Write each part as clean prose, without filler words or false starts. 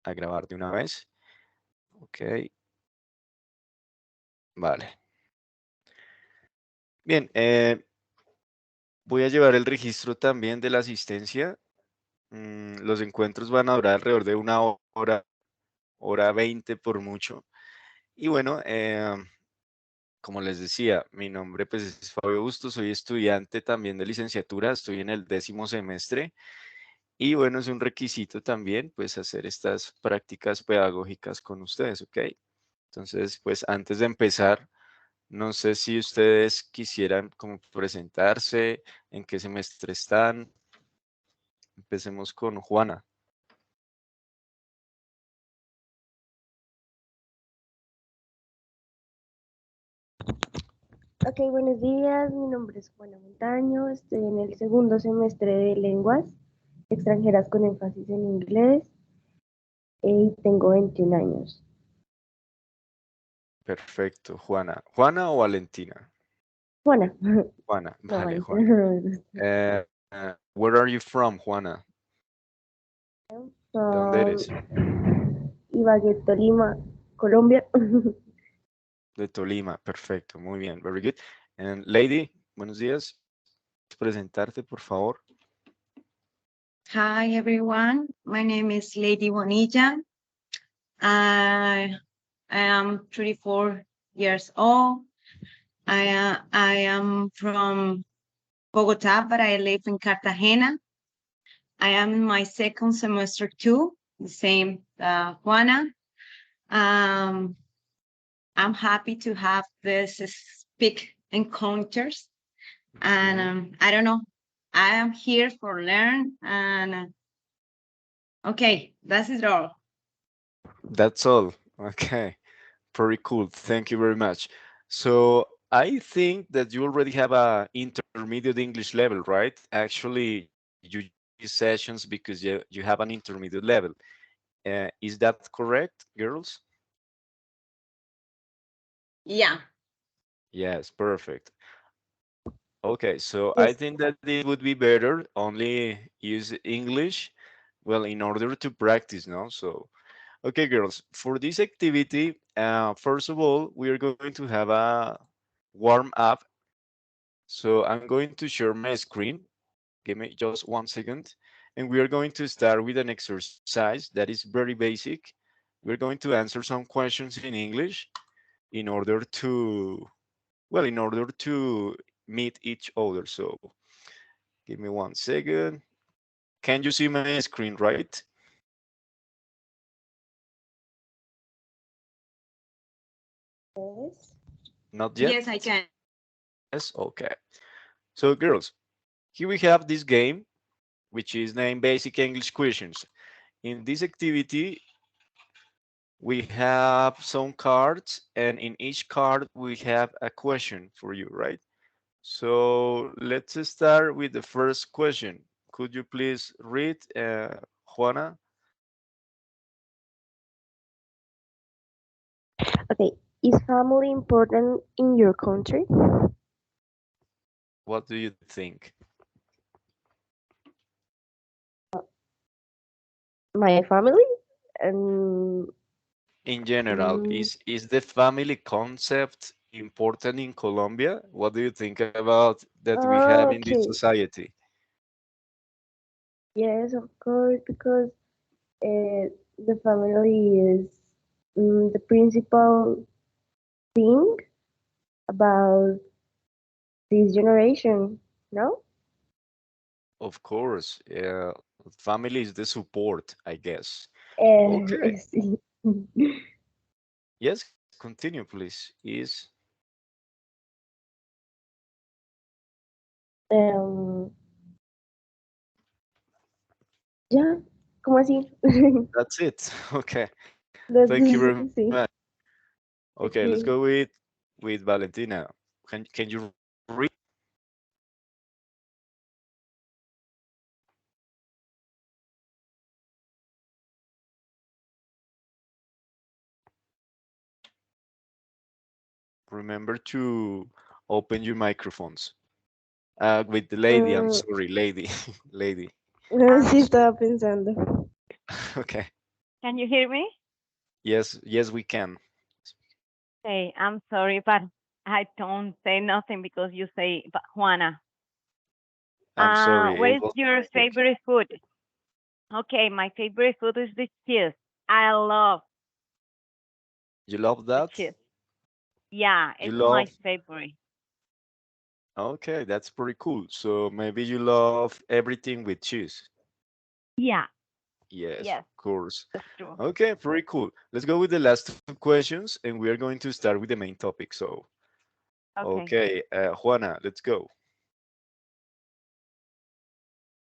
a grabar de una vez. Ok, vale. Bien, voy a llevar el registro también de la asistencia. Los encuentros van a durar alrededor de una hora, hora 20 por mucho. Y bueno, como les decía, mi nombre pues es Fabio Busto, soy estudiante también de licenciatura, estoy en el 10º semestre. Y bueno, es un requisito también pues hacer estas prácticas pedagógicas con ustedes, ¿ok? Entonces, pues antes de empezar, no sé si ustedes quisieran como presentarse, en qué semestre están. Empecemos con Juana. Ok, buenos días. Mi nombre es Juana Montaño. Estoy en el segundo semestre de lenguas extranjeras con énfasis en inglés y tengo 21 años. Perfecto, Juana. ¿Juana o Valentina? Juana, Juana, no, vale, Valentina, Juana. no me gusta. Where are you from, Juana? ¿De dónde From eres? Ibagué, Tolima, Colombia. De Tolima, perfecto, muy bien, very good. And Lady, buenos días. Presentarte, por favor. Hi, everyone. My name is Lady Bonilla. I am 34 years old. I am from Bogota, but I live in Cartagena. I am in my second semester too, the same Juana. Um, I'm happy to have this speak encounters. And I don't know, I am here for learn. And okay, that's it all. That's all. Okay, very cool. Thank you very much. So I think that you already have a intermediate English level, right? Actually, you use sessions because you have an intermediate level. Is that correct, girls? Yeah. Yes, perfect. Okay, so I Yes. think that it would be better only use English, well, in order to practice, no? So, okay, girls, for this activity, first of all, we are going to have a warm up. So I'm going to share my screen. Give me just 1 second. And we are going to start with an exercise that is very basic. We're going to answer some questions in English in order to, well, in order to meet each other. So give me 1 second. Can you see my screen, right? Yes. Not yet? Yes, I can. Yes, okay. So girls, here we have this game, which is named Basic English Questions. In this activity, we have some cards, and in each card, we have a question for you, right? So let's start with the first question. Could you please read, Juana? Okay, is family important in your country? What do you think? My family? Um, In general, mm, is the family concept important in Colombia? What do you think about that we have in this okay, society? yes, of course, because the family is the principal thing about this generation, no? Of course, family is the support, I guess. Okay, Sí. yes, continue, please. Is Em, ya, ¿cómo así? that's it. Okay, thank you very much. Sí, Okay, let's go ok. with Valentina. Can you read? Remember to open your microphones. With the lady, I'm Mm, sorry, lady, lady. no, sí So, estaba pensando. okay. Can you hear me? Yes, yes, we can. Say, I'm sorry, but I don't say nothing because you say Juana. I'm sorry, What it is was a your mistake. favorite food? Okay, my favorite food is the cheese. I love You love the that? cheese. Yeah, You it's my love, favorite. okay, that's pretty cool. So maybe you love everything with cheese. Yeah, Yes, yes, of course. that's true. Okay, pretty cool. Let's go with the last two questions, and we are going to start with the main topic. So, Okay. okay, Juana, let's go.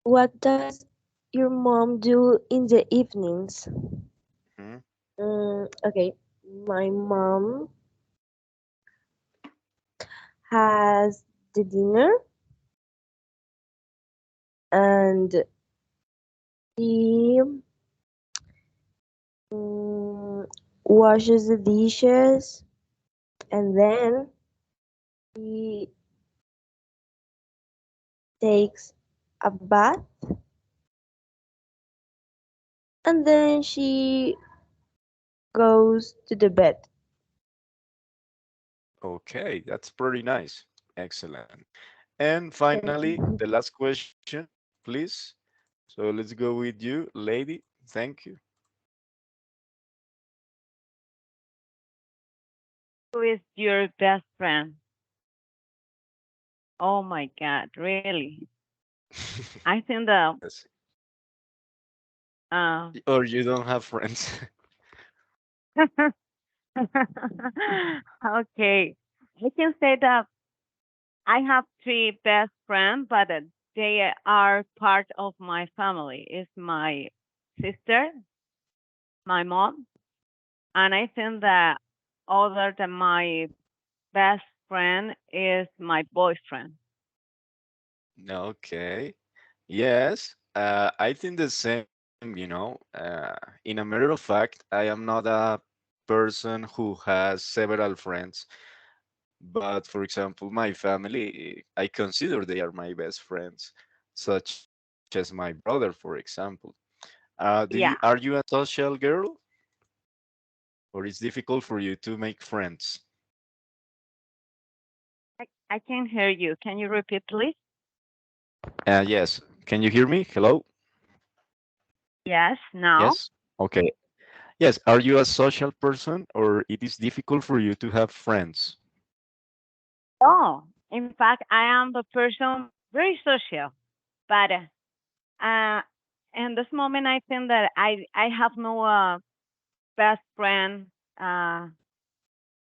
What does your mom do in the evenings? Mhm. Okay, my mom has the dinner and she mm, washes the dishes and then she takes a bath and then she goes to the bed. Okay, that's pretty nice. Excellent. And Thank finally, you. the last question, please. So let's go with you, lady. Thank you. Who is your best friend? Oh my God, really? I think that Yes. uh Or you don't have friends. okay. I can say that I have three best friends, but they are part of my family. It's my sister, my mom, and I think that other than my best friend is my boyfriend. Okay. Yes. I think the same, in a matter of fact, I am not a person who has several friends, but for example, my family, I consider they are my best friends, such as my brother, for example. Are Yeah, you a social girl, or it's difficult for you to make friends? I can hear you. Can you repeat, please? Yes. Can you hear me? Hello? Yes, now. Yes. Okay. Yes. Are you a social person, or it is difficult for you to have friends? Oh, in fact, I am the person very social, but uh, in this moment, I think that I have no best friend. Uh,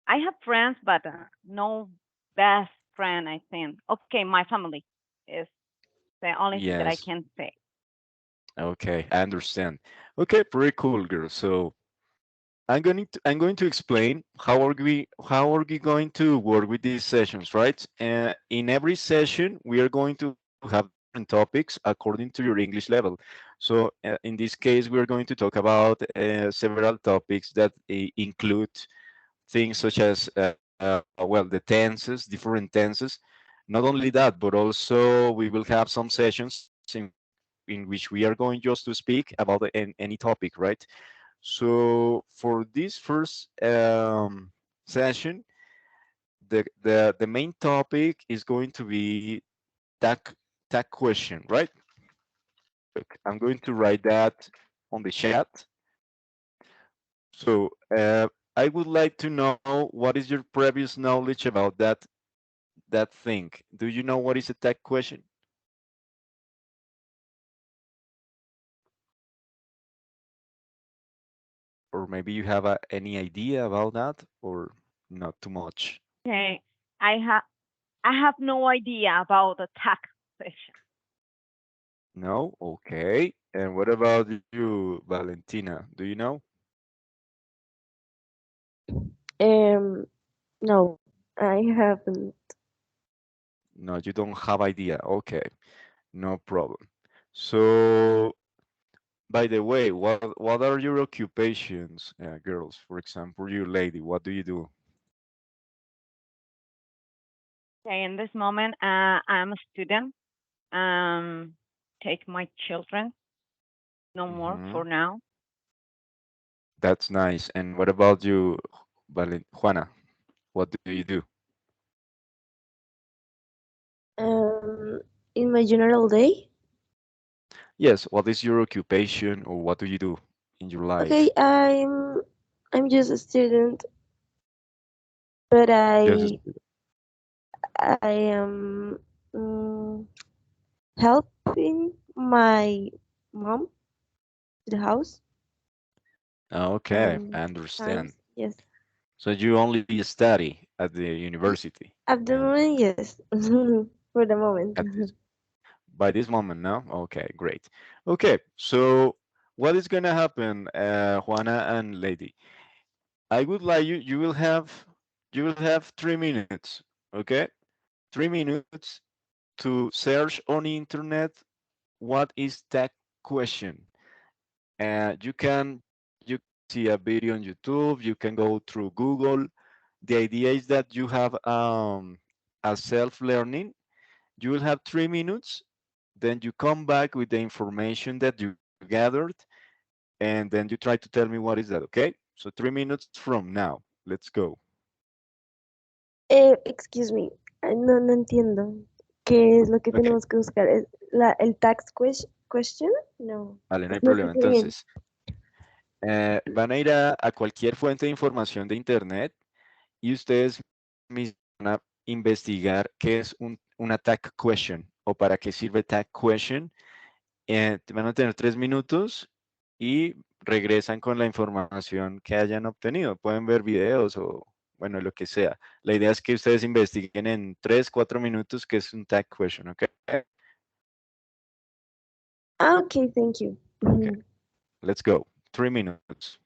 I have friends, but no best friend. I think. Okay, my family is the only thing that I Yes. can say. Okay, I understand. Okay, pretty cool, girl. So I'm going to explain how are we going to work with these sessions, right? In every session, we are going to have different topics according to your English level. So in this case, we are going to talk about several topics that include things such as well, the tenses, different tenses. Not only that, but also we will have some sessions in which we are going just to speak about any topic, right? So for this first session, the main topic is going to be tag tag question, right? Look, I'm going to write that on the chat. So I would like to know what is your previous knowledge about that thing. Do you know what is a tag question, or maybe you have any idea about that, or not too much? Okay, I have no idea about the taxation. No? Okay. And what about you, Valentina? Do you know? Um, no, I haven't. No, you don't have idea. Okay, no problem. So, by the way, what are your occupations, girls? For example, you lady, what do you do? Okay, in this moment, I'm a student. Um, take my children, no more Hmm. for now. That's nice. And what about you, Juana? What do you do? Um, in my general day, Yes, what is your occupation or what do you do in your okay, life? I'm just a student, but Yes, I am helping my mom to the house okay, I understand. sometimes. Yes, So you only study at the university at the and moment, yes, for the moment. at this by this moment now? Okay, great. Okay, so what is gonna happen, Juana and Lady? I would like you will have 3 minutes, okay? 3 minutes to search on internet what is that question. You can see a video on YouTube, you can go through Google. The idea is that you have a self-learning. You will have 3 minutes, then you come back with the information that you gathered, and then you try to tell me what is that, okay? So 3 minutes from now. Let's go. Excuse me, no entiendo. ¿Qué es lo que Okay, tenemos que buscar? ¿Es el question? No, vale, no hay no problema. escuché bien. Entonces, van a ir a cualquier fuente de información de internet y ustedes mismos van a investigar qué es una tag question o para qué sirve tag question. Van a tener 3 minutos y regresan con la información que hayan obtenido. Pueden ver videos o, bueno, lo que sea. La idea es que ustedes investiguen en 3, 4 minutos qué es un tag question, ¿ok? Ah, ok, thank you. Okay, let's go. 3 minutes.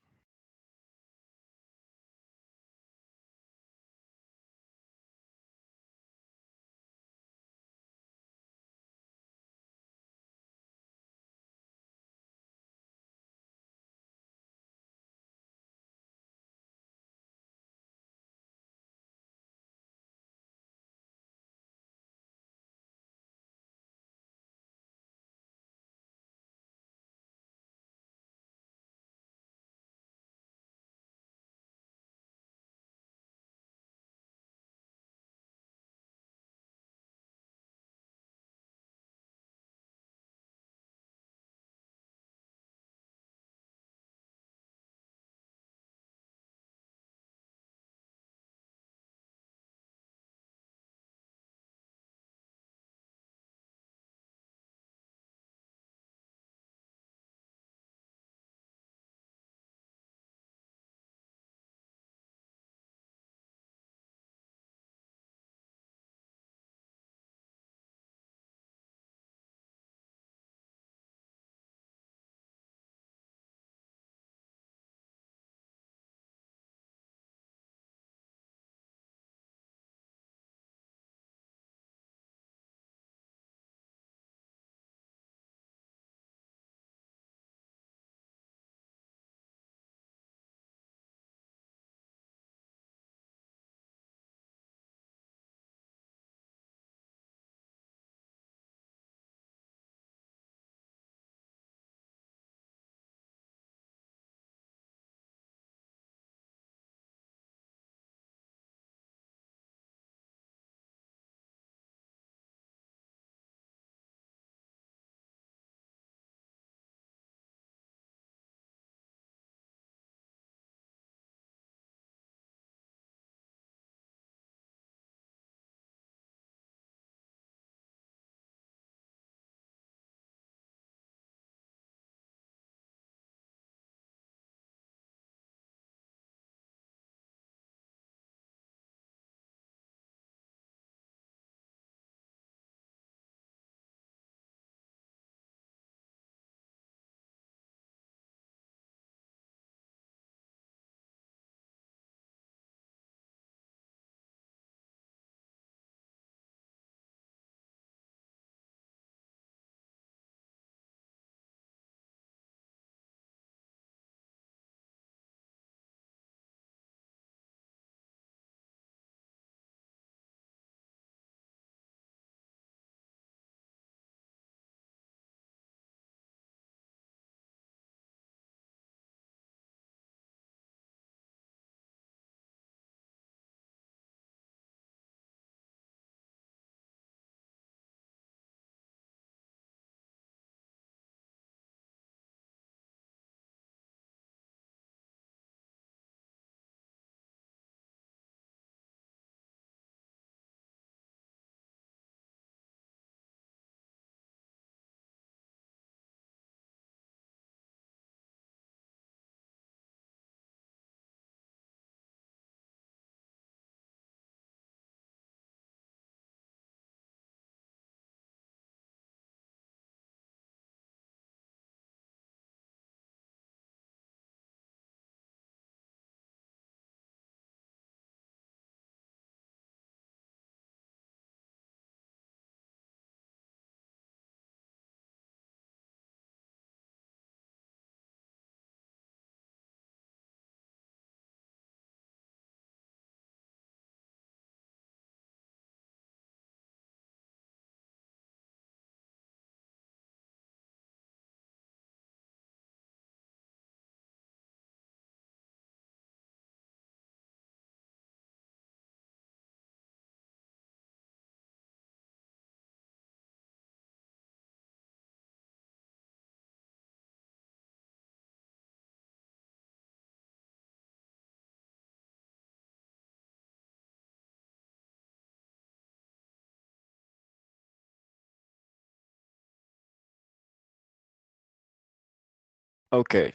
Okay,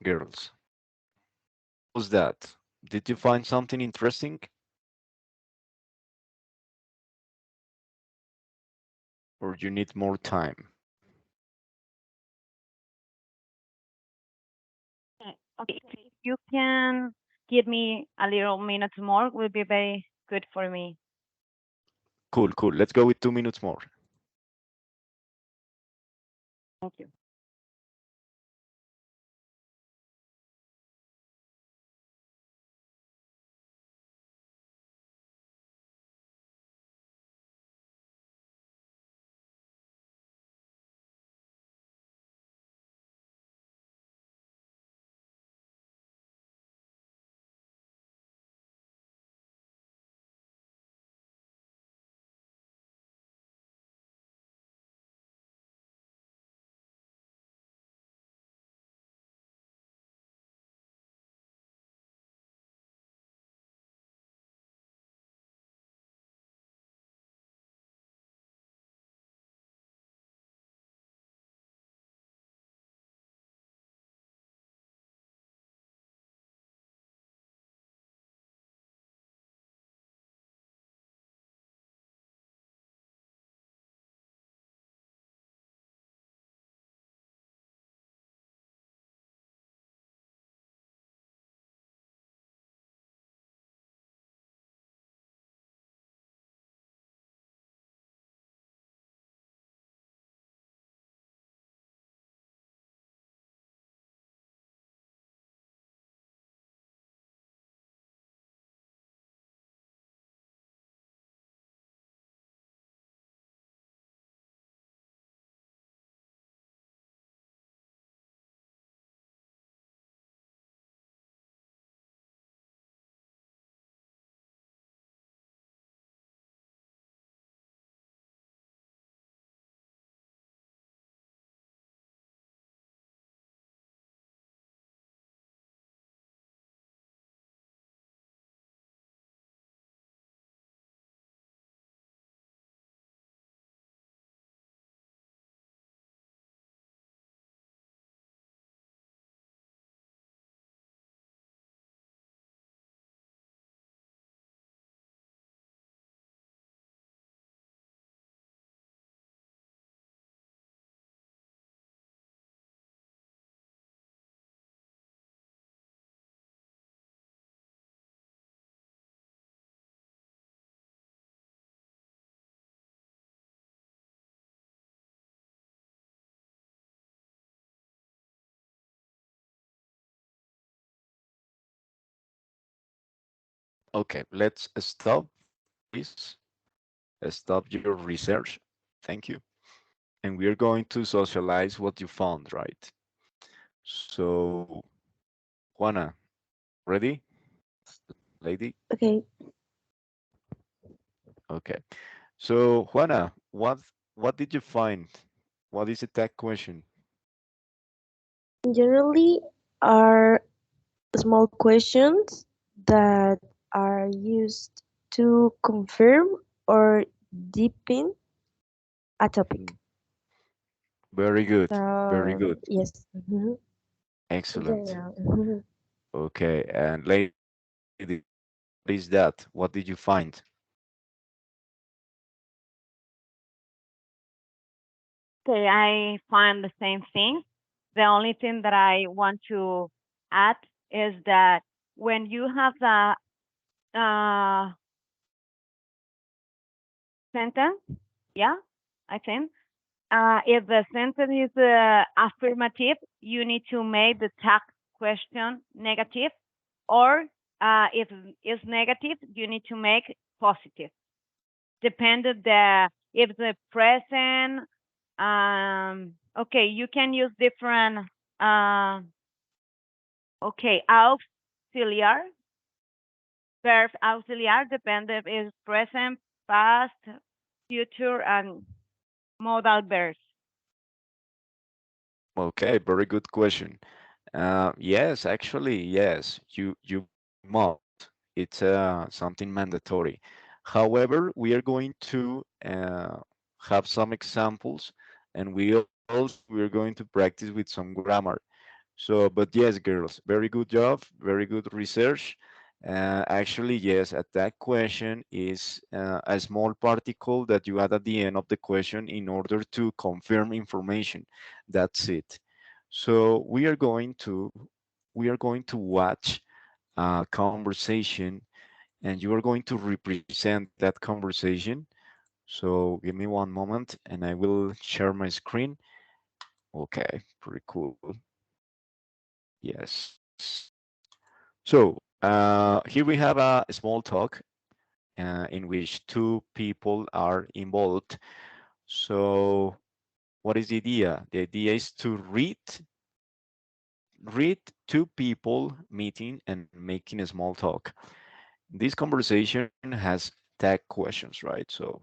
girls, how was that? Did you find something interesting or you need more time? Okay, if you can give me a little minutes more, will be very good for me. Cool, cool. Let's go with 2 minutes more. Thank you. Okay, let's stop, please. Stop your research. Thank you. And we are going to socialize what you found, right? So, Juana, ready, lady? Okay, Okay. So, Juana, what did you find? What is the tag question? generally are small questions that are used to confirm or deepen a topic. Mhm. Very good. Very So good. yes, in Excellent. general. Okay. And lady, what is that? What did you find? Okay, I find the same thing. The only thing that I want to add is that when you have the sentence, yeah, I think, if the sentence is affirmative, you need to make the tag question negative, or if it's negative, you need to make positive. Depended the if the present, okay, you can use different uh, okay, auxiliar, verb auxiliar, dependent is present, past, future, and modal verbs. Okay, very good question. Yes, actually, yes, you must. It's something mandatory. However, we are going to have some examples, and we are going to practice with some grammar. So, but yes, girls, very good job, very good research. Actually, yes, at that question is a small particle that you add at the end of the question in order to confirm information. That's it. So we are going to watch a conversation, and you are going to represent that conversation. So give me one moment, and I will share my screen. Okay, pretty cool. Yes. So here we have a small talk in which two people are involved. So what is the idea? The idea is to read two people meeting and making a small talk. This conversation has tag questions, right? So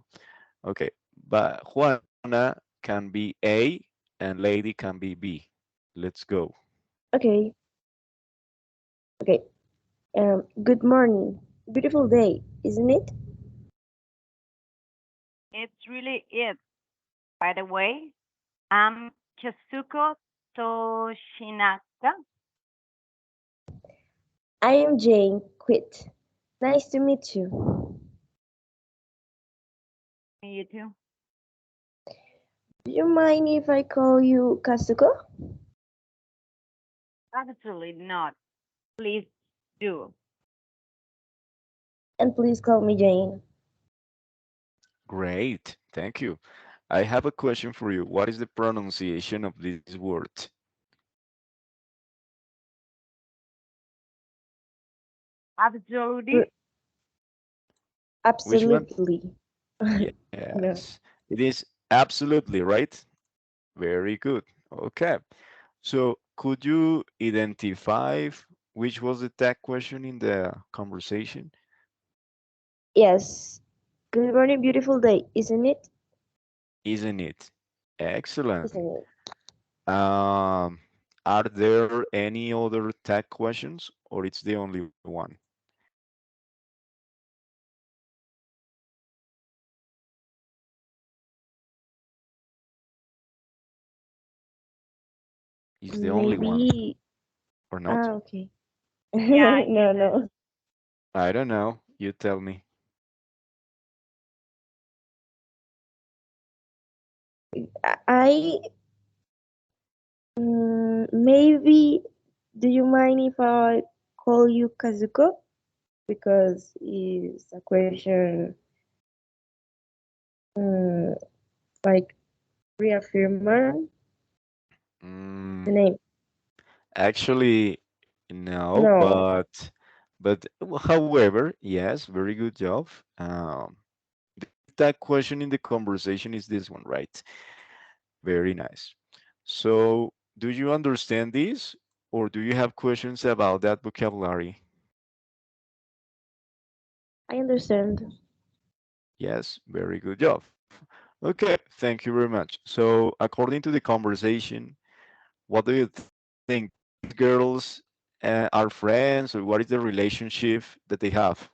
okay, but Juana can be A and Lady can be B. Let's go. Okay, okay. Good morning. Beautiful day, isn't it? It's really it. By the way, I'm Kazuko Toshinaka. I am Jane Quit. Nice to meet you. You too. Do you mind if I call you Kazuko? Absolutely not. Please do. And please call me Jane. Great, thank you. I have a question for you. What is the pronunciation of this word? R- Absolutely. Which one? Absolutely. No. Yes, it is absolutely right. Very good. Okay. So could you identify which was the tag question in the conversation? Yes. Good morning, beautiful day, isn't it? Isn't it? Excellent. Isn't it? Um, are there any other tag questions or it's the only one? Is the only one Maybe. or not? Okay. Yeah, No, no. I don't know. You tell me. I maybe. Do you mind if I call you Kazuko? Because it's a question um, like reaffirm the Mm, name. actually, no, No, but however, yes, very good job. That question in the conversation is this one, right? Very nice. So, do you understand this, or do you have questions about that vocabulary? I understand. Yes, very good job. Okay, thank you very much. So, according to the conversation, what do you think? These girls are friends, or what is the relationship that they have?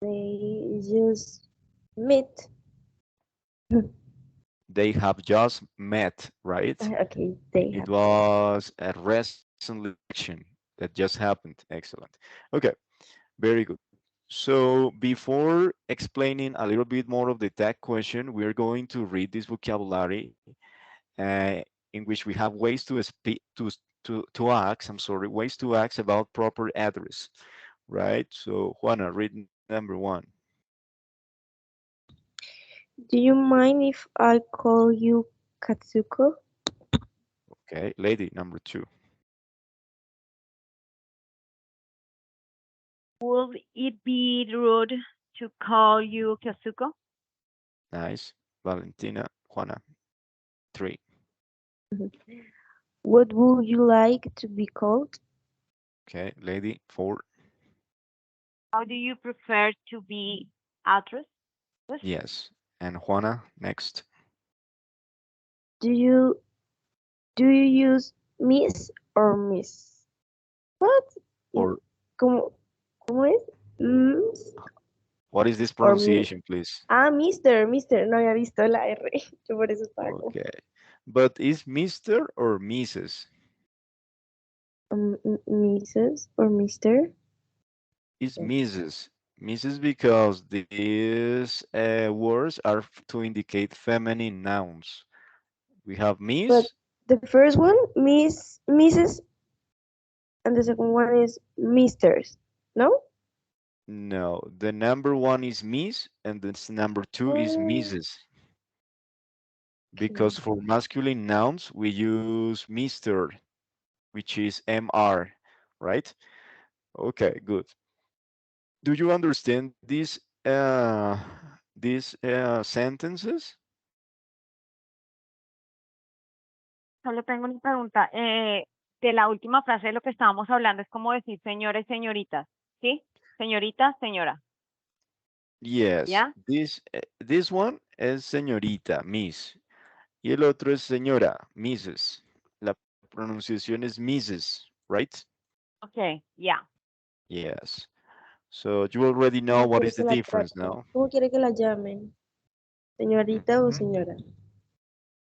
They just meet. They have just met, right? Okay, they It have. was a recently action that just happened. Excellent. Okay, very good. So before explaining a little bit more of the tag question, we're going to read this vocabulary uh, in which we have ways to speak to ask. I'm sorry, ways to ask about proper address, right? So Juana, read number one. Do you mind if I call you Katsuko? Okay, lady, number two. would it be rude to call you Kazuko? Nice. Valentina, Juana, three. What would you like to be called? Okay, lady, four. How do you prefer to be addressed? Yes. And Juana, next. Do you do you use Miss or Miss? What? Or ¿Cómo, cómo es? Miss What is this Or mi, pronunciation, please? Mister, no había visto la R. Yo por eso estaba como, Okay. But is Mr. or Mrs.? Mrs. or Mister. Is Yes. Mrs. Mrs. because these words are to indicate feminine nouns. We have But Miss. the first one, Mrs. and the second one is Misters. No? No, the number one is Miss, and this number two is Oh, Mrs. okay. Because for masculine nouns, we use Mr., which is MR, right? Okay, good. Do you understand these sentences? Solo tengo una pregunta. De la última frase de lo que estábamos hablando es como decir señores, señoritas, ¿sí? Señorita, señora, Yes, ¿ya? this one es señorita, Miss, y el otro es señora, Mrs. La pronunciación es Mrs., right? Ok, ya. Yes. So you already know ¿Cómo what quiere is que the la difference traten? now. ¿Cómo quiere que la llamen? ¿Señorita o Mhm. señora?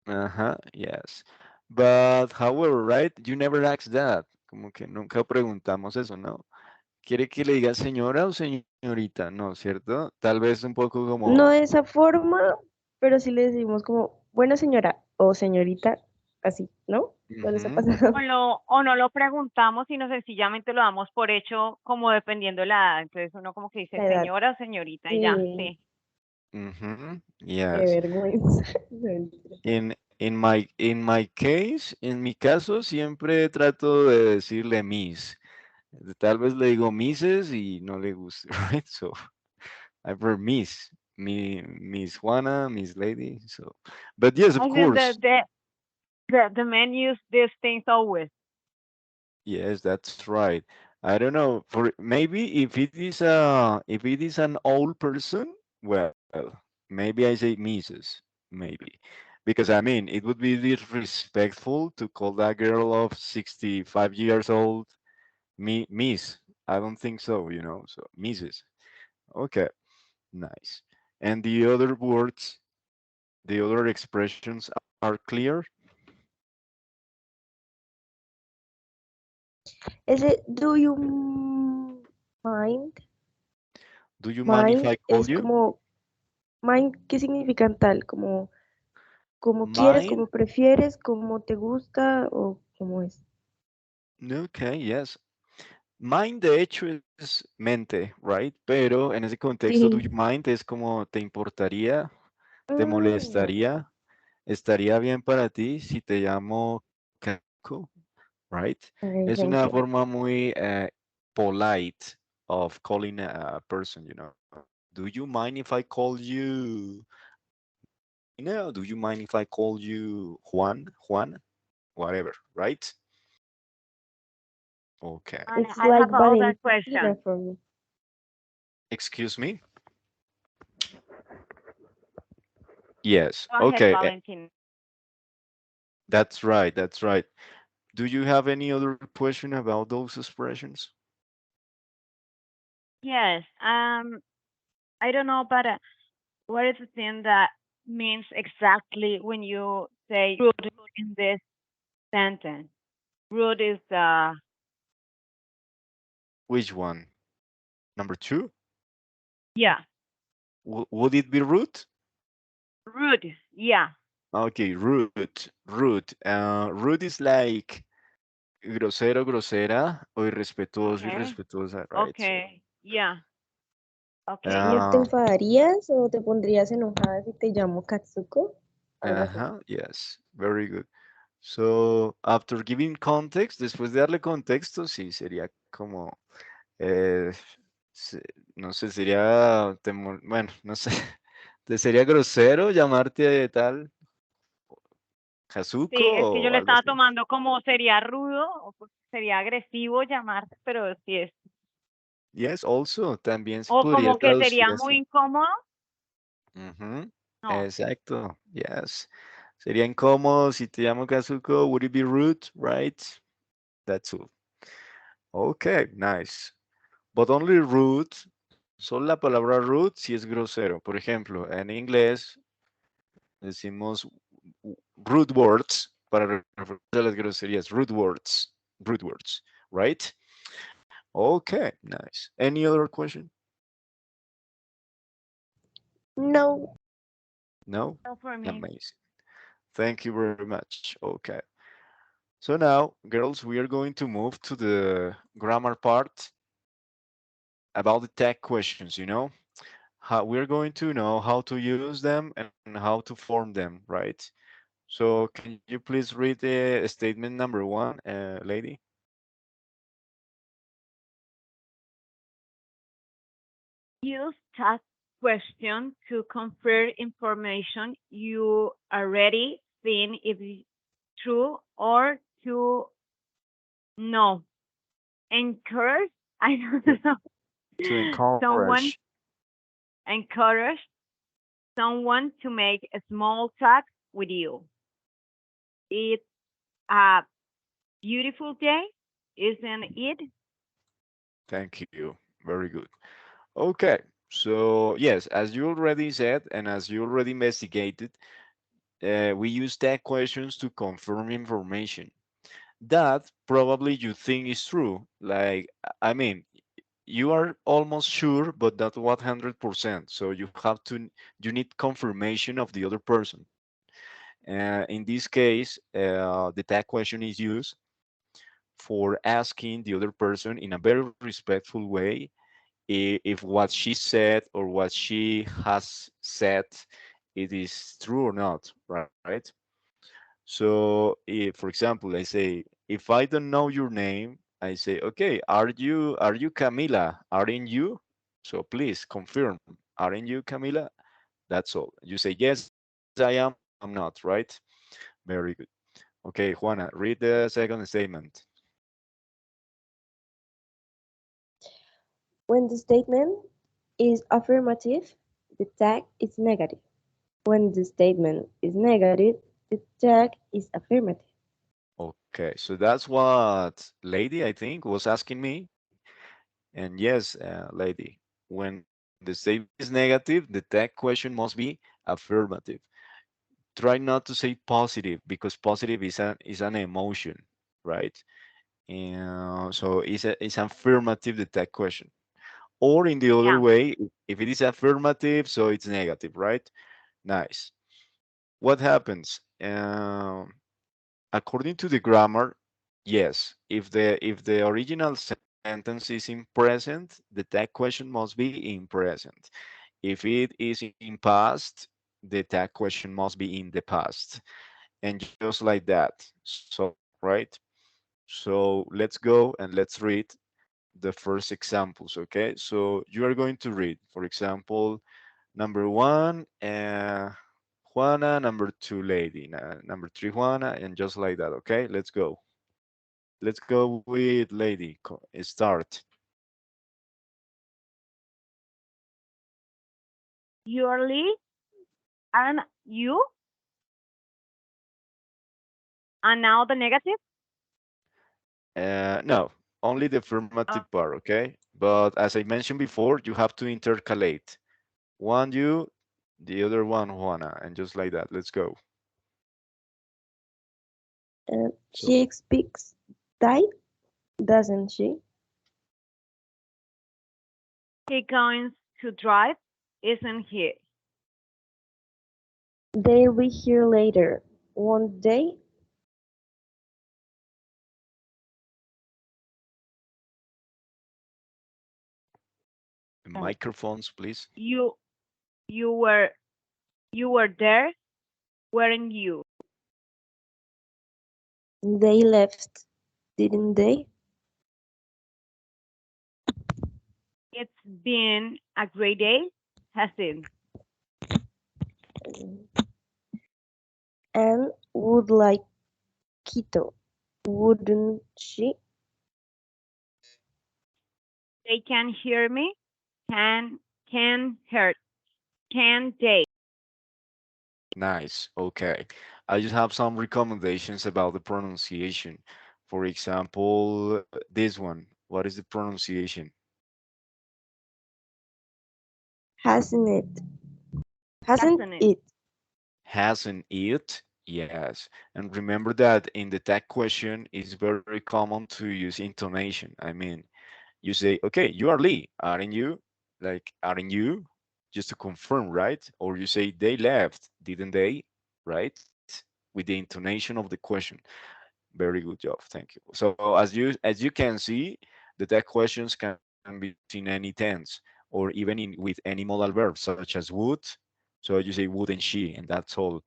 Uh-huh, yes. But however, right, you never ask that. Como que nunca preguntamos eso, ¿no? ¿Quiere que le diga señora o señorita? No, ¿cierto? Tal vez un poco No como, de esa forma, pero sí le decimos como, bueno, señora o señorita, así, ¿no? ¿No les ha ujú, pasado? O no lo preguntamos, sino sencillamente lo damos por hecho como dependiendo la edad. Entonces uno como que dice La edad. señora o señorita y ya, Sí, sí. ujú, qué yes. vergüenza. No, mentira. In my case, en mi caso, siempre trato de decirle Miss. Tal vez le digo Misses y no le gusta, right? So I prefer Miss Juana, Miss Lady. So, but yes, of I think course, the men use these things always. yes, that's right. I don't know. For maybe if it is an old person, well, maybe I say Mrs. Maybe. Because I mean, it would be disrespectful to call that girl of 65 years old Miss. I don't think so, so Mrs. Okay, nice. And the other words, the other expressions are clear. Ese do you mind? Do you mind if Mind I call es you? como, mind, ¿qué significan tal? Como, como quieres, Mind? como prefieres, como te gusta o cómo es. Okay, yes. Mind, de hecho, es mente, right? Pero en ese contexto, do you Sí. mind es como te importaría, te Mm, molestaría, estaría bien para ti si te llamo Kako, right? ok, Es thank una you. forma muy polite of calling a person. Do you mind if I call you Marina? Do you mind if I call you Juan, whatever, right? Okay. And It's I like have another Valentina question. for me. Excuse me? Yes. Go ahead, Okay. Valentina. That's right. That's right. Do you have any other question about those expressions? Yes. I don't know, but what is the thing that means exactly when you say rude in this sentence? Rude is Which one? Number two? yeah, Would it be rude? rude. Yeah. Okay, rude. Rude. Rude is like grosero, grosera, o irrespetuoso, Okay. irrespetuosa, right? Okay. Yeah. Okay. ¿No te Uh, enfadarías o te pondrías enojada si te llamo Katsuko? Algo así. yes, very good. So, after giving context, después de darle contexto, sí, sería como, eh, se- no sé, bueno, no sé, te sería grosero llamarte de tal Sí, Kazuko es que yo o le algo estaba así. tomando como sería rudo o pues, sería agresivo llamarte, pero sí es. Yes, also, también se O podría como que traducir sería muy así. incómodo. Ujú, No. exacto, yes. Sería incómodo si te llamo Kazuko, would it be rude, right? That's all. Okay, nice. But only rude Solo la palabra rude sí es grosero. Por ejemplo, en inglés decimos rude words para referirse a las groserías. Rude words, right? Okay, nice. Any other question? No. No? No, for me. Amazing. Thank you very much. Okay. So now, girls, we are going to move to the grammar part about the tag questions, you know? How we're going to know how to use them and how to form them, right? So can you please read the statement number one, lady? Use task question to confirm information you already seen if it's true or to know. Encourage, I To, don't know, to someone encourage. encourage someone to make a small talk with you. It's a beautiful day, isn't it? Thank you. Very good. Okay. So yes, as you already said, and as you already investigated, we use tag questions to confirm information that probably you think is true. Like, I mean, you are almost sure, but not 100%. So you need confirmation of the other person. In this case, the tag question is used for asking the other person in a very respectful way if what she said or what she has said it is true or not, right? So, if, for example, I say, if I don't know your name, I say, okay, are you Camila? Aren't you? So please confirm, aren't you Camila? That's all. You say, yes, I am. I'm not, right? Very good. Okay, Juana, read the second statement. When the statement is affirmative, the tag is negative. When the statement is negative, the tag is affirmative. Okay, so that's what lady, I think, was asking me. And yes, lady, when the statement is negative, the tag question must be affirmative. Try not to say positive because positive is an emotion, right? And so it's affirmative the tag question. Or in the other Yeah, way, if it is affirmative, so it's negative, right? Nice. What happens? According to the grammar, yes. If the original sentence is in present, the tag question must be in present. If it is in past, the tag question must be in the past, and just like that. So, right? So let's go and let's read the first examples. Okay. So you are going to read, for example, number one, Juana, number two, lady, number three, Juana, and just like that. Okay, let's go. Let's go with lady. Start. Yearly, and you, and now the negative. No, only the affirmative Uh, part. Okay, but as I mentioned before, you have to intercalate. One you, the other one Juana, and just like that. Let's go. So She speaks Thai, doesn't she? he going to drive, isn't he? They'll be here later, won't they? the Uh, microphones, please. you, you were, you were there, weren't you? They left, didn't they? It's been a great day, hasn't it? Anne would like Quito, wouldn't she? They can hear me. Can hear? Can they? Nice. Okay. I just have some recommendations about the pronunciation. For example, this one. What is the pronunciation? Hasn't it? Hasn't Hasn't it? it? Hasn't it? Yes. And remember that in the tag question, it's very common to use intonation. I mean, you say, okay, you are Lee, aren't you? Like, aren't you? Just to confirm, right? Or you say, they left, didn't they? Right? With the intonation of the question. Very good job, thank you. So as you can see, the tag questions can be used in any tense or even with any modal verb, such as would. So you say wouldn't she, and that's all.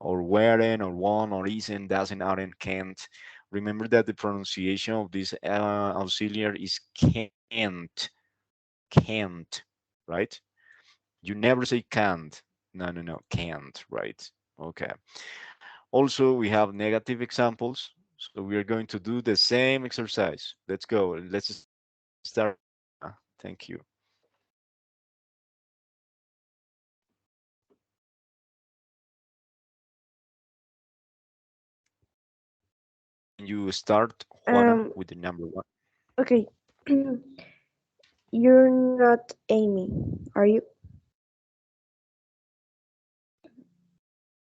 Or weren't, or won't, or isn't, doesn't, aren't, can't. Remember that the pronunciation of this auxiliary is can't, can't, right? You never say can't. No, no, no, can't, right? Okay. Also, we have negative examples. So we are going to do the same exercise. Let's go. Let's start with Anna. Thank you. Can you start, Juana, Um, with the number one? okay. You're not Amy, are you?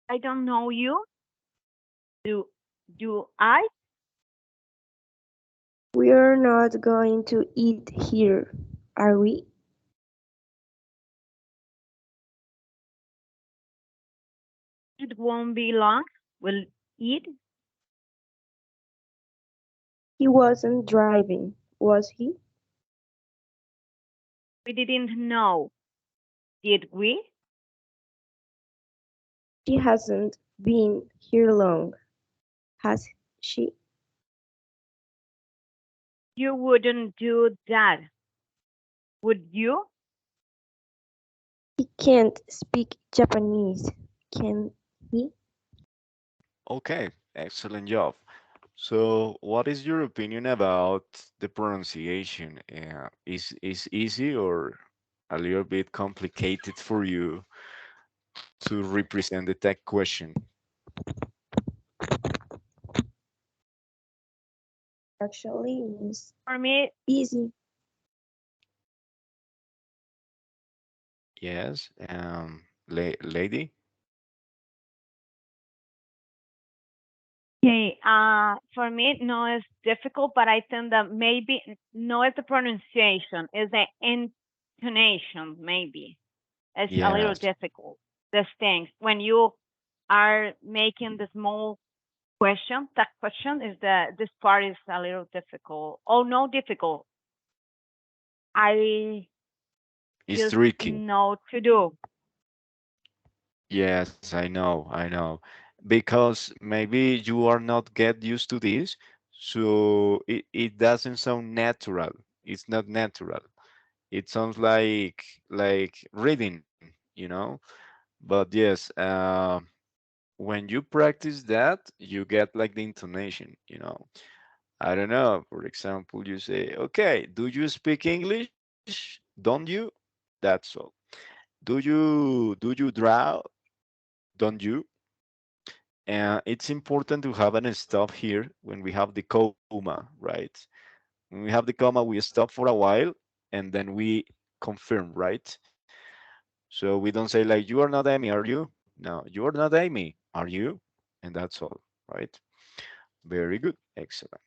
I don't know you. Do do I? We're not going to eat here, are we? It won't be long. Will it? He wasn't driving, was he? We didn't know, did we? She hasn't been here long, has she? You wouldn't do that, would you? He can't speak Japanese, can he? Okay, excellent job. So, what is your opinion about the pronunciation? Is easy or a little bit complicated for you to represent the tag question? Actually, it's For me, easy. Yes, lady. okay, for me, no, it's difficult, but I think that maybe no, it's the pronunciation, it's the intonation, maybe. It's a little Yes, difficult. These things when you are making the small question, that question is that this part is a little difficult. Oh, no, difficult. I it's just tricky. know to do. Yes, I know. Because maybe you are not get used to this, so it doesn't sound natural. It's not natural. It sounds like reading, you know? But yes, when you practice that, you get like the intonation, you know? I don't know. For example, you say, okay, do you speak English? Don't you? That's all. Do you draw? Don't you? And it's important to have an stop here when we have the comma, right? When we have the comma, we stop for a while and then we confirm, right? So we don't say like, you are not Amy, are you? No, you are not Amy, are you? And that's all, right? Very good. Excellent.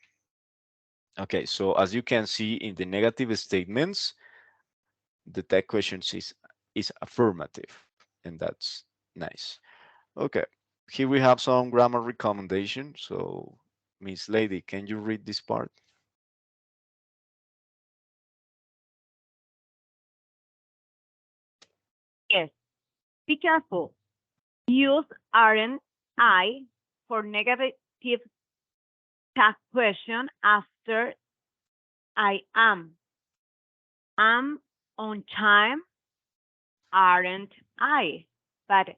Okay, so as you can see in the negative statements, the tag questions is affirmative, and that's nice. Okay, here we have some grammar recommendation. So, Miss Lady, can you read this part? Yes, be careful. Use aren't I for negative tag question after I am. I'm on time, aren't I? But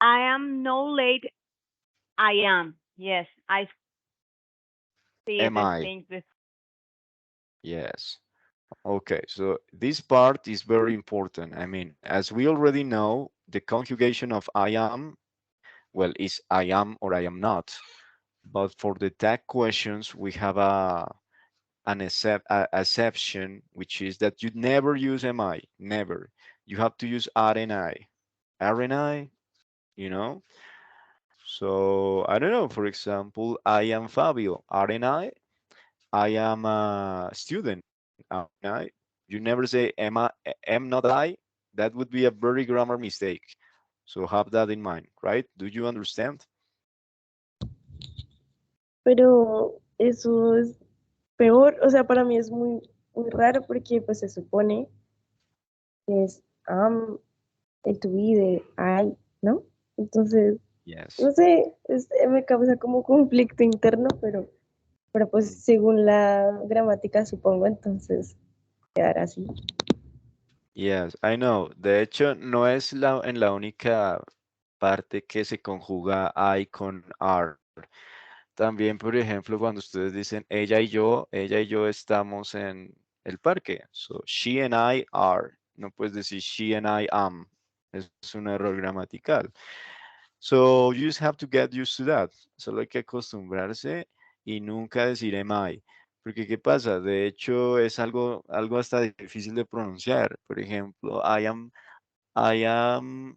I am no late, I am. Yes, I see Am these I? things with Yes. Okay, so this part is very important. I mean, as we already know, the conjugation of I am, well, is I am or I am not. But for the tag questions, we have an exception, which is that you never use mi, never. You have to use RNI. RNI, you know? So I don't know, for example, I am Fabio, I am a student, RNI. You never say am not I. That would be a very grammar mistake. So have that in mind, right? Do you understand? Pero eso es peor, o sea, para mí es muy, muy raro porque pues se supone que es am, el to be de I, ¿no? Entonces, Yes. no sé, me causa como conflicto interno, pero pues Mm. según la gramática supongo, entonces quedará así. Yes, I know. De hecho, no es en la única parte que se conjuga I con are. También, por ejemplo, cuando ustedes dicen ella y yo estamos en el parque. So, she and I are. No puedes decir she and I am. Es un error gramatical. So, you just have to get used to that. Solo hay que acostumbrarse y nunca decir am I. Porque, ¿qué pasa? De hecho, es algo hasta difícil de pronunciar. Por ejemplo, I am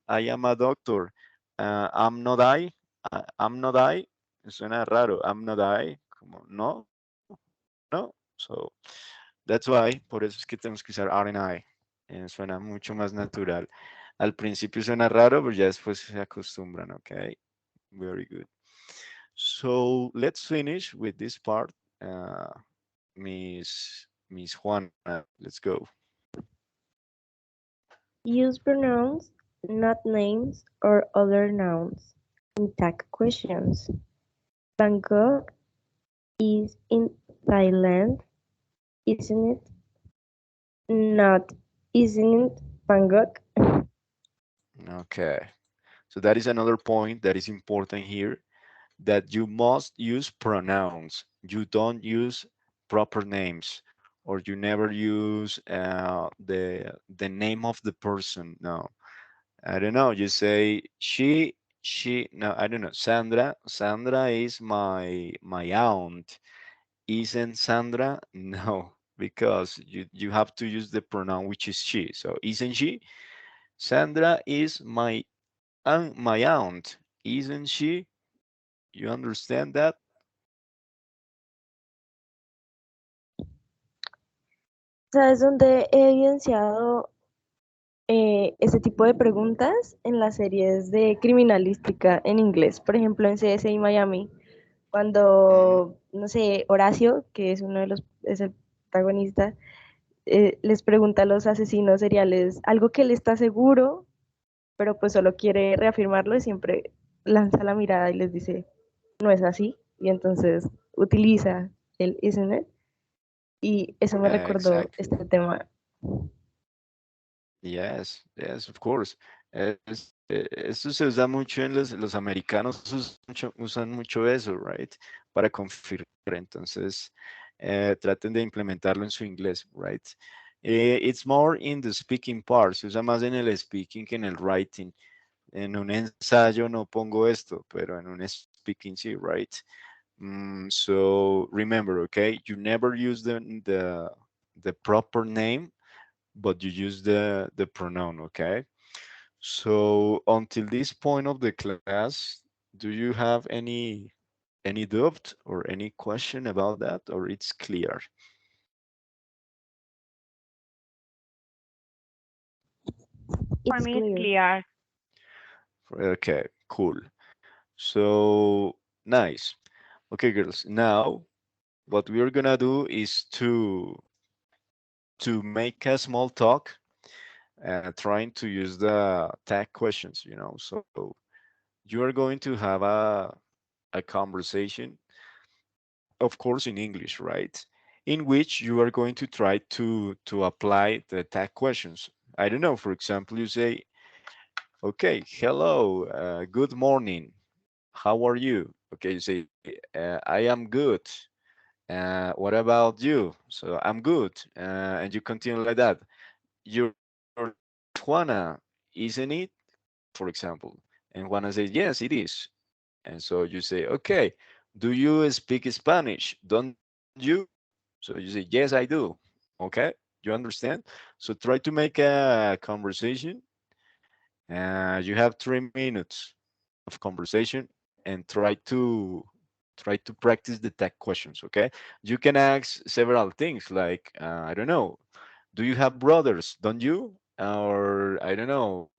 a doctor. I'm not I. I'm not I. Suena raro. I'm not I. Como no, no. So that's why. Por eso es que tenemos que usar are and I. Suena mucho más natural. Al principio suena raro, pero ya después se acostumbran, ¿ok? Very good. So let's finish with this part. Uh, Miss Juana, let's go. Use pronouns, not names or other nouns in tag questions. Bangkok is in Thailand, isn't it? Not, isn't it Bangkok? Okay. So that is another point that is important here, that you must use pronouns. You don't use proper names, or you never use the name of the person. No, I don't know. You say she. No, I don't know. Sandra is my aunt. Isn't Sandra? No, because you have to use the pronoun which is she. So isn't she? Sandra is my aunt. Isn't she? You understand that? ¿Sabes dónde he evidenciado ese tipo de preguntas? En las series de criminalística en inglés, por ejemplo en CSI Miami, Mm, cuando, no sé, Horacio, que es uno de los, es el protagonista, les pregunta a los asesinos seriales algo que él está seguro, pero pues solo quiere reafirmarlo y siempre lanza la mirada y les dice, no es así, y entonces utiliza el isn't it, y eso me recordó exactly. este tema. Yes, yes, of course. Esto se usa mucho en los americanos usan mucho eso, right? Para confirmar. Entonces, traten de implementarlo en su inglés, right? It's more in the speaking part. Se usa más en el speaking que en el writing. En un ensayo no pongo esto, pero en un speaking sí, right? So remember, okay, you never use the proper name, but you use the pronoun, okay? So until this point of the class, do you have any doubt or any question about that, or it's clear? For It's me, it's clear. clear. Okay, cool. So nice. Okay, girls. Now what we're gonna do is to make a small talk, trying to use the tag questions. So you are going to have a conversation, of course, in English, right? In which you are going to try to apply the tag questions. I don't know. For example, you say, "Okay, hello, good morning. How are you?" Okay, you say, "I am good. What about you?" So I'm good, and you continue like that. Your Juana, isn't it? For example, and Juana says, "Yes, it is." And so you say, "Okay, do you speak Spanish? Don't you?" So you say, yes, I do. Okay, you understand? So try to make a conversation. You have 3 minutes of conversation and try to practice the tag questions. Okay, you can ask several things like I don't know, do you have brothers? Don't you? Or I don't know,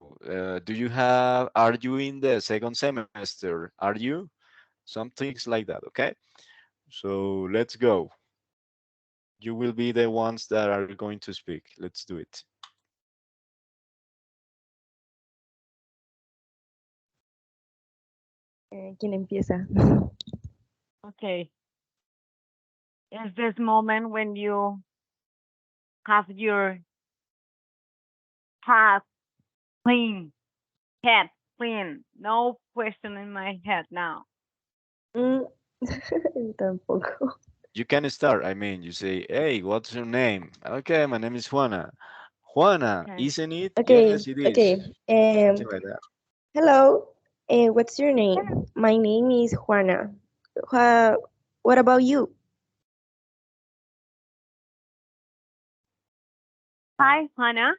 do you have? Are you in the second semester? Are you? Some things like that. Okay, so let's go. You will be the ones that are going to speak. Let's do it. ¿Quién empieza? Okay. Is this moment when you have your heart clean, head clean? No question in my head now. Mm, tampoco. You can start. I mean, you say, "Hey, what's your name?" Okay, my name is Juana. Juana, Okay. isn't it? Okay, Yes, it okay. is. Something like that. Hello. What's your name? My name is Juana. Wha- what about you? Hi, Hannah.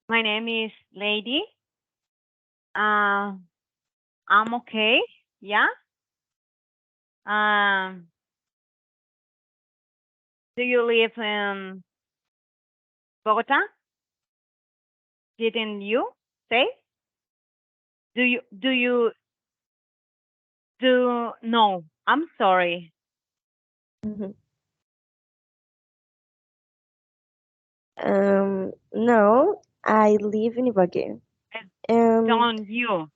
My name is Lady. Uh, I'm okay. Yeah. Um, do you live in Bogota? Didn't you say? Do no? I'm sorry. Mhm. No, I live in Ibagué. Uh, Um, Don't you?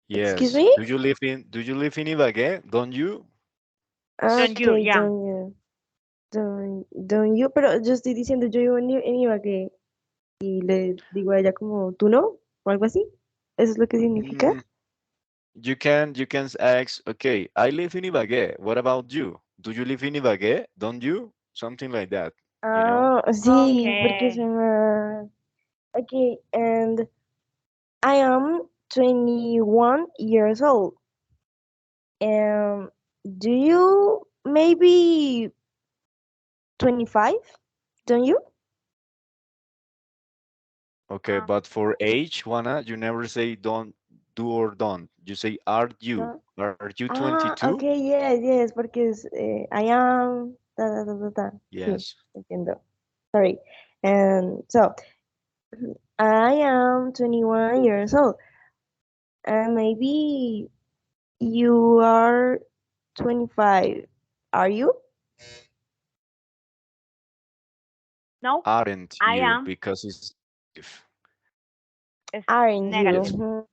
excuse Yes. me? Do you live in Ibagué? Don't you? Don't you? Okay, Yeah. don't you, pero yo estoy diciendo yo vivo en Ibagué y le digo a ella como, ¿tú no? O algo así. ¿Eso es lo que significa? Mm, you can ask, okay, I live in Ibagué. What about you? Do you live in Ibagué? Don't you? Something like that, you know? Ah, sí, porque Okay. suena... Okay, and I am 21 years old. Um, do you maybe 25? Don't you? Okay, but for age, Juana, you never say don't do or don't. You say are you? No. Are you Ah, 22? okay, yes, yes, porque es I am Sí, Yes. entiendo. Sorry. And so I am 21 years old, and maybe you are 25. Are you? No, Aren't I you? am. Because it's negative. It's Aren't you? Yes. negative. Mhm.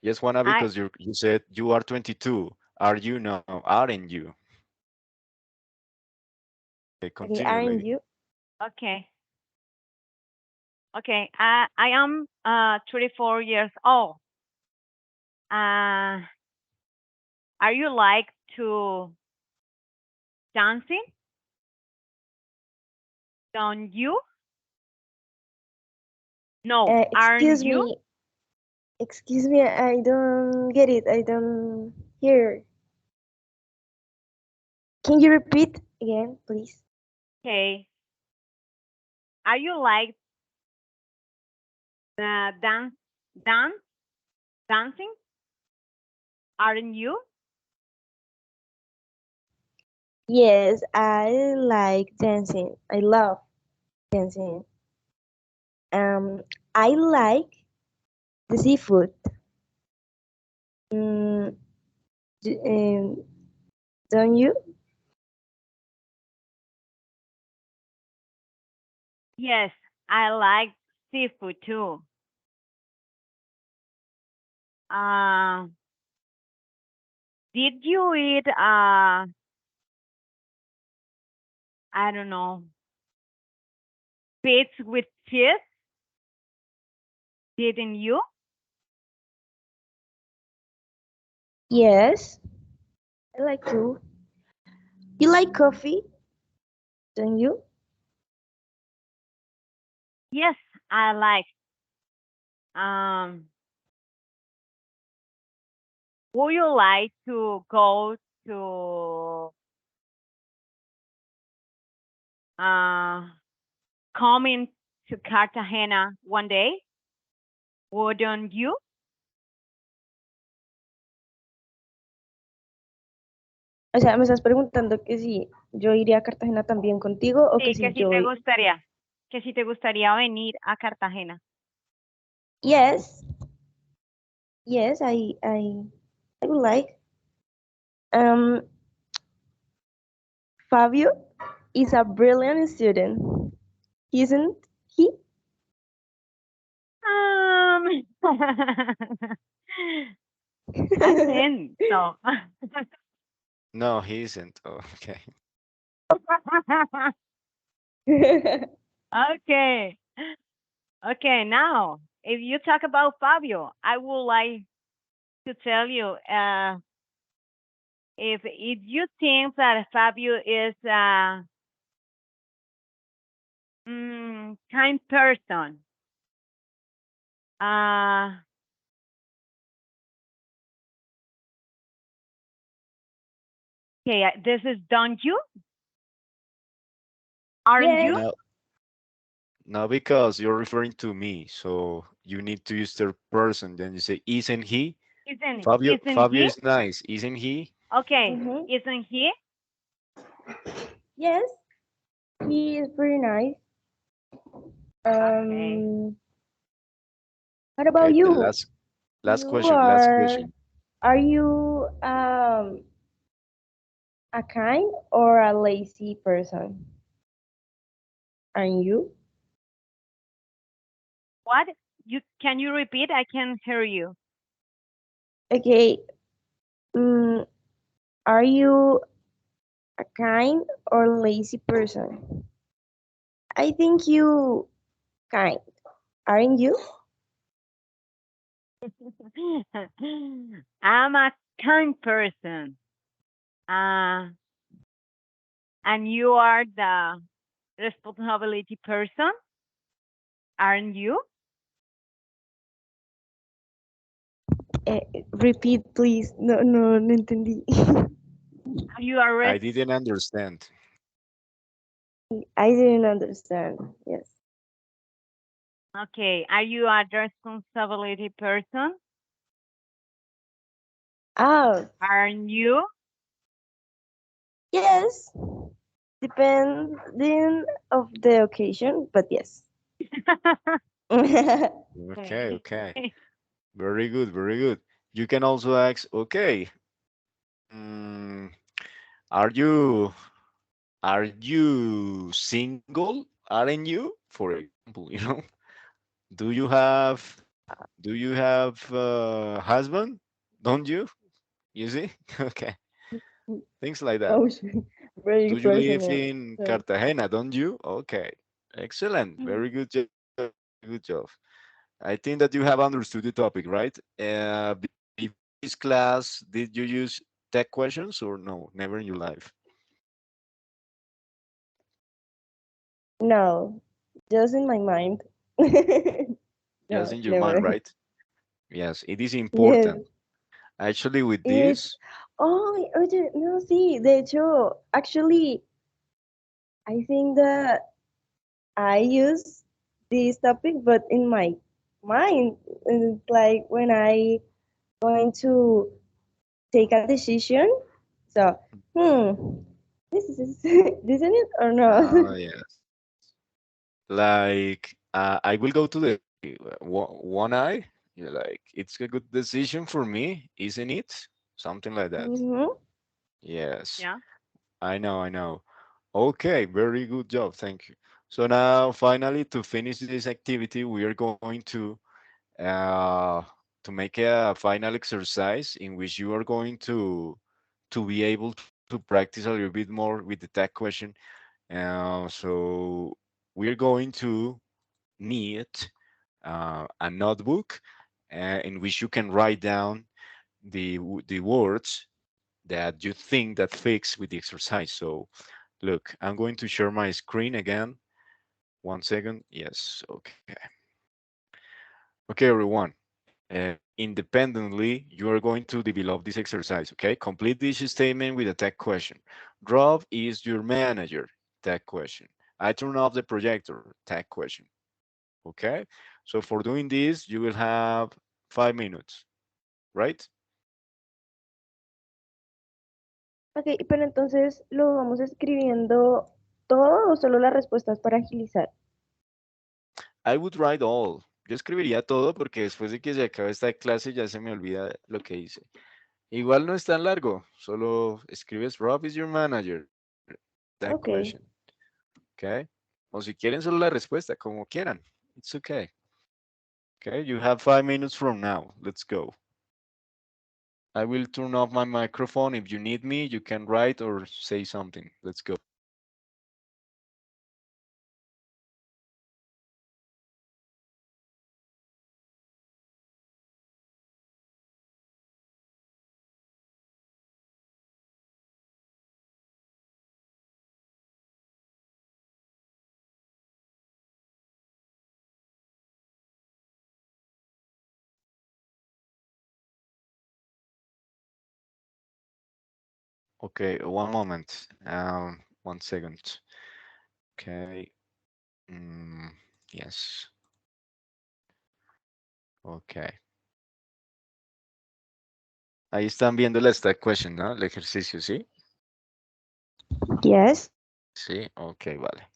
Yes, Juana, I because you said you are 22. Are you? No, aren't you? Okay, Okay, continue, aren't lady. you? okay. Okay. I am 34 years old. Uh, are you like to dancing? Don't you? No, aren't Excuse you? me. Excuse me, I don't get it. I don't hear. Can you repeat again, please? Okay. Are you like dance, dancing? Aren't you? Yes, I like dancing. I love dancing. Um, I like the seafood. Mm, don't you? Yes, I like seafood too. Uh, did you eat I don't know, fish with cheese? Didn't you? Yes, I like to. You like coffee, don't you? Yes, I like. Um, would you like to go to uh, coming to Cartagena one day? Wouldn't you? O sea, me estás preguntando que si yo iría a Cartagena también contigo o que Sí, si yo... que si te gustaría venir a Cartagena. Yes, yes, I would like. Um, Fabio is a brilliant student, isn't he? Um, I think so. No, he isn't. Oh, okay. Okay. Okay, now, if you talk about Fabio, I would like to tell you, if you think that Fabio is a kind person, uh, okay, this is don't you? Aren't Yes. you? No, no, because you're referring to me, so you need to use the person. Then you say, isn't he? Isn't Fabio he? is nice, isn't he? Okay, Mm-hmm. isn't he? Yes, he is pretty nice. Okay. Um, what about Okay, the you? last You question, last question. are you a kind or a lazy person? Are you? What? You can you repeat? I can hear you. Okay. Mm, are you a kind or lazy person? I think you kind, aren't you? I'm a kind person. Uh, and you are the responsibility person, aren't you? Repeat, please. No, no, no entendí. You are I didn't understand. I didn't understand. Yes. okay. Are you a responsibility person, Ah, aren't you? yes. Depending of the occasion, but yes. Okay, okay. okay. Very good, very good. You can also ask, okay, mm, are you single? Aren't you? For example, do you have husband? Don't you? You see? Okay. Things like that. Oh, very Do you live personal. in So, Cartagena? Don't you? Okay. Excellent. Very good job. Good job. I think that you have understood the topic, right? Before this class, did you use tech questions or no? Never in your life. no, just in my mind. Just No, in your mind, never. right? Yes, it is Yes, important. Actually, with it's. this, Oh, oye, no, sí. De hecho, actually, I think that I use this topic, but in my mind, it's like when I going to take a decision. So, this is this is it or not? yes. Like, I will go to the one eye. You're like, it's a good decision for me, isn't it? Something like that. Mm-hmm. Yes, Yeah. I know, I know. Okay, very good job. Thank you. So now, finally, to finish this activity, we are going uh, to make a final exercise in which you are going to be able to practice a little bit more with the tag question. So we're going to need a notebook in which you can write down the words that you think that fix with the exercise. So look, I'm going to share my screen again. 1 second. Yes. Okay. Okay, everyone. independently, you are going to develop this exercise, okay? Complete this statement with a tag question. Rob is your manager, tag question. I turn off the projector, tag question, okay? So for doing this, you will have 5 minutes, right? Ok, pero entonces lo vamos escribiendo todo o solo las respuestas para agilizar. I would write all. Yo escribiría todo porque después de que se acabe esta clase ya se me olvida lo que hice. Igual no es tan largo, solo escribes Rob is your manager, that Ok, question, okay? O si quieren solo la respuesta, como quieran. It's okay. Okay, you have 5 minutes from now. Let's go. I will turn off my microphone. If you need me, you can write or say something. Let's go. Okay, one moment. 1 second. Okay. Mm, yes. Okay. Ahí están viendo la stack question, ¿no? El ejercicio, ¿sí? yes. Sí, ok, vale.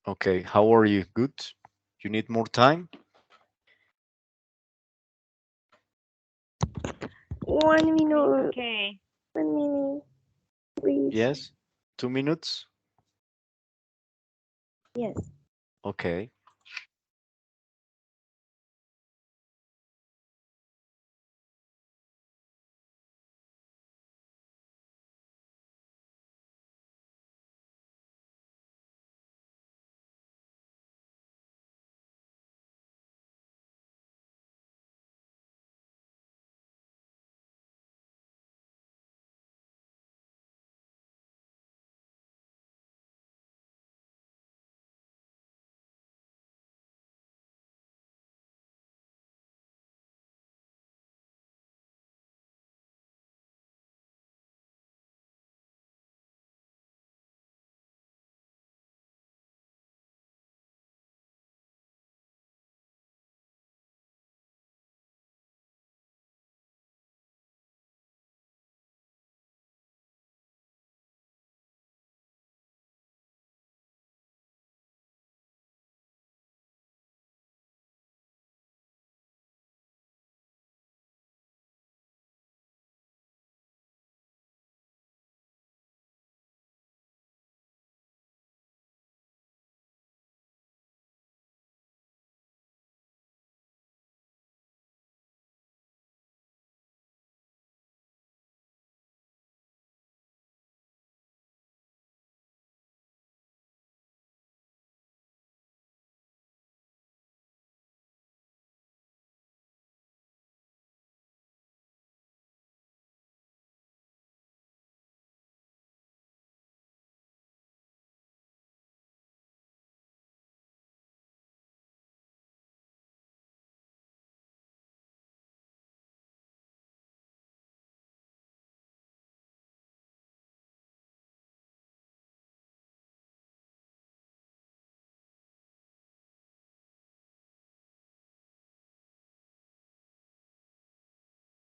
Okay, how are you? Good? You need more time? 1 minute, Okay. 1 minute, please. Yes? 2 minutes? Yes. Okay.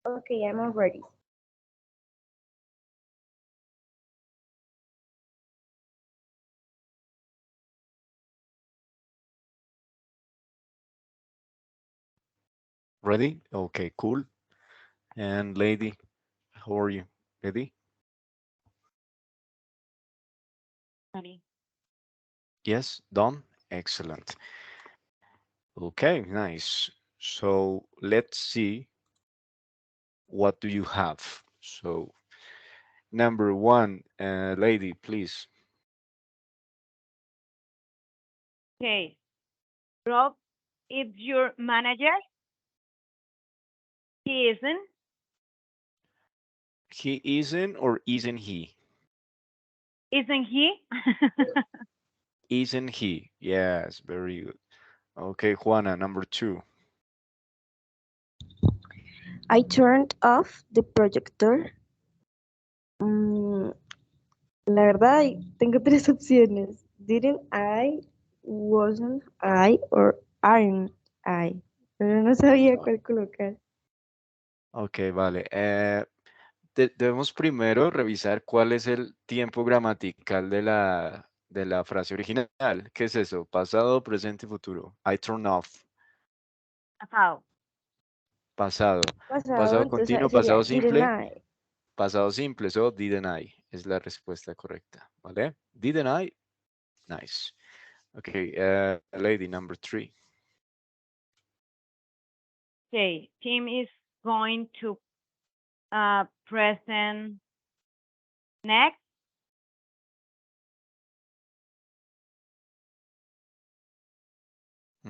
Okay, I'm all ready. Ready? Okay, cool. And lady, how are you? Ready? Ready. Yes, done. Excellent. Okay, nice. So let's see, what do you have? So number one, lady, please. Okay. Rob is your manager. He isn't. He isn't or isn't he? Isn't he? Isn't he? Yes, very good. Okay, Juana, number two. I turned off the projector. Mm, la verdad, tengo tres opciones. Didn't I, wasn't I, or aren't I? Pero no sabía cuál colocar. Ok, vale. Debemos primero revisar cuál es el tiempo gramatical de la frase original. ¿Qué es eso? Pasado, presente, futuro. I turn off. How? Pasado. Pasado, Pasado entonces continuo, sería pasado didn't simple. I. Pasado simple, so didn't I. Es la respuesta correcta. ¿Vale? Didn't I? Nice. Okay, lady number three. Okay. Tim is going to present next.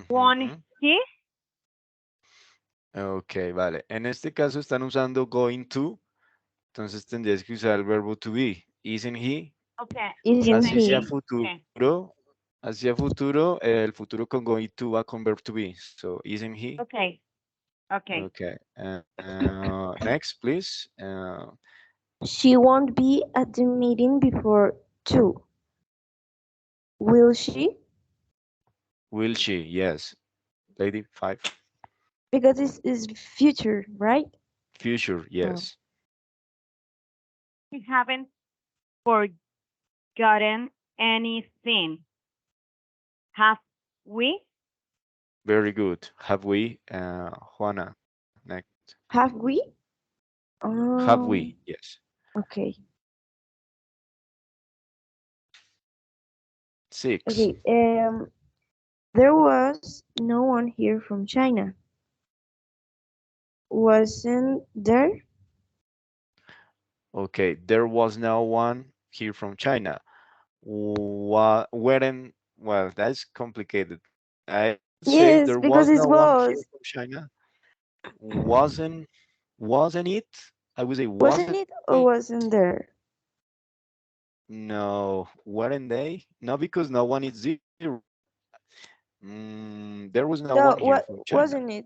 Won't Ujú. he? Ok, vale. En este caso están usando going to, entonces tendrías que usar el verbo to be. Isn't he? Okay. Isn't Así Isn't sea he? he? Okay. futuro, hacia futuro, el futuro con going to va con verb to be. So, isn't he? Okay. Okay. Okay. Next, please. She won't be at the meeting before 2. Will she? Will she? Yes. Lady five. Because this is future, right? Future, Oh. yes. We haven't forgotten anything. Have we? Very good. Have we, Juana? Next. Have we? Have we? Yes. Okay. 6. Okay. There was no one here from China. Wasn't there? Okay, there was no one here from China. Weren't, well, that's complicated. I say Yes, there was because it no one here was. from China. Wasn't, wasn't it? I would say, Wasn't wasn't it or it? wasn't there? No, weren't they? No, because no one is there. There was no No, one here what from China. wasn't it?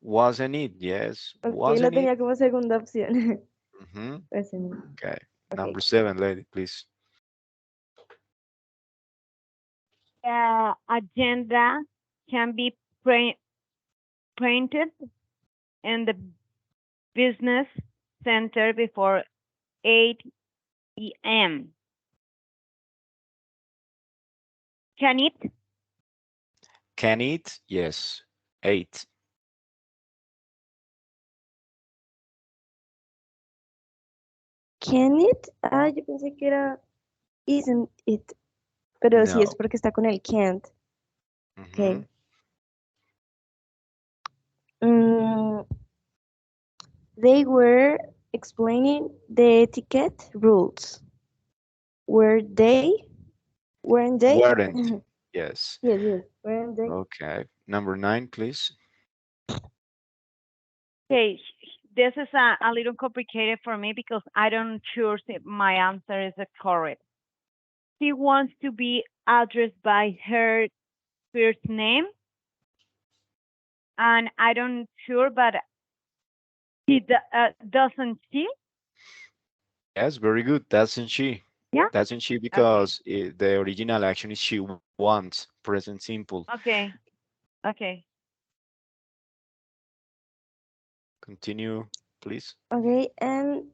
Wasn't it? Yes. Ok, lo Wasn't it? tenía como segunda opción. Hmm. Wasn't it? Okay. Okay. Number 7, lady, please. Agenda can be printed in the business center before 8 p.m. Can it? Can it? Yes. 8. Can it? Ah, yo pensé que era isn't it. Pero sí es No. porque está con el can't. Hmm. Okay. Mm, they were explaining the etiquette rules. Were they? Weren't they? Weren't. Yes. Yes, yes. Weren't they? Okay. Number 9, please. Okay, this is a little complicated for me because I don't sure if my answer is correct. She wants to be addressed by her first name, and I don't sure, but doesn't she? Yes, very good. Doesn't she? Yeah. Doesn't she? Okay. Because the original action is she wants, present simple. Okay. Okay. Continue, please. Okay, and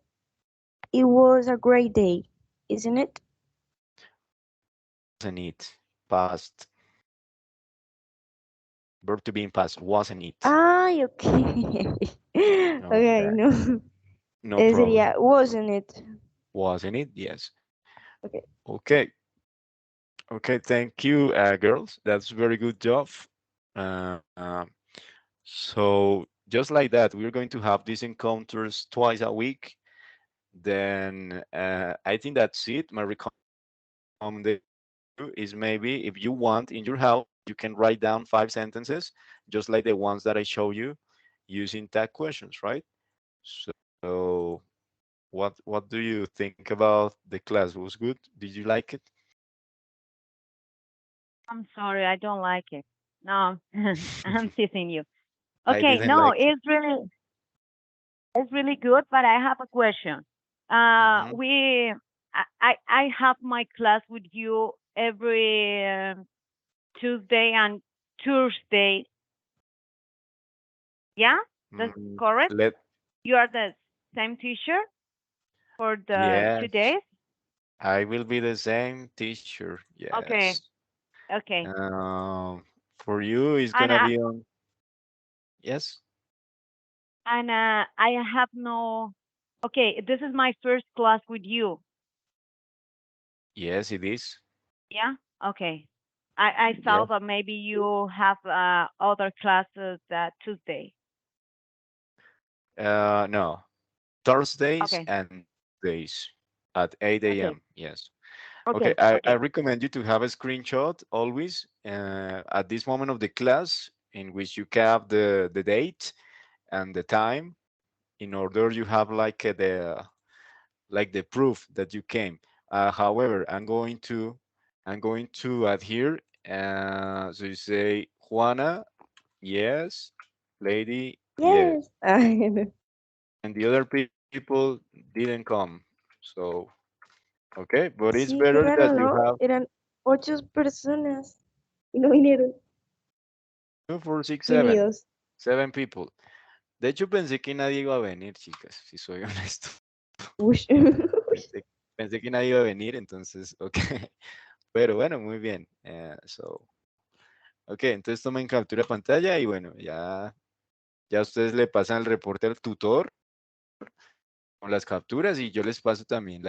it was a great day, isn't it? Wasn't it? Past. Verb to be in past. Wasn't it? Ay, okay. Okay, Okay. no. No problem. Sería, wasn't it? Wasn't it? Yes. Okay. Okay. Okay. Thank you, girls. That's very good job. Uh, um, so just like that, we're going to have these encounters twice a week. Then I think that's it. My recommendation is maybe if you want in your house, you can write down 5 sentences, just like the ones that I show you using tag questions, right? So what do you think about the class? Was good? Did you like it? I'm sorry, I don't like it. No, I'm teasing you. I Okay, didn't no, like it. it's really good, but I have a question. Mhm. I have my class with you every Tuesday and Thursday. Yeah, that's Mm, correct. let You are the same teacher for the Yes, 2 days. I will be the same teacher. Okay, Yes. okay. For you, it's And gonna be on. Yes. I have no. Okay, this is my first class with you. Yes, it is. Yeah. Okay. I Yeah. thought that maybe you have other classes that Tuesday. No. Thursdays Okay. and days at 8 Okay. a.m. Yes. Okay. Okay. I Okay. recommend you to have a screenshot always at this moment of the class in which you have the date and the time in order you have like the proof that you came. However, I'm going to add here. So you say Juana, yes, lady, yes, Yes. Ay, no. and the other people didn't come. So okay, but it's Sí, qué better raro, that you ¿no? have Eran 8 personas y no vinieron. 2, 4, 6, 7, Tímidos. 7 people. De hecho, pensé que nadie iba a venir, chicas, si soy honesto. Ush. Pensé que nadie iba a venir, entonces, ok. Pero bueno, muy bien. So, Ok, entonces tomen captura de pantalla y bueno, ya ustedes le pasan el reporte al tutor con las capturas y yo les paso también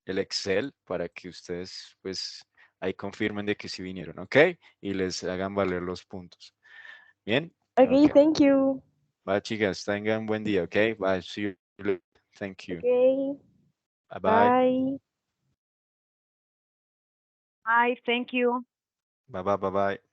el Excel para que ustedes pues ahí confirmen de que sí vinieron, ¿ok? Y les hagan valer los puntos. ¿Bien? Okay, Ok. thank you. Va, chicas, tengan buen día, ¿ok? Bye, see you later. Thank you. Okay, Bye bye. bye. Hi, thank you. Bye bye bye bye.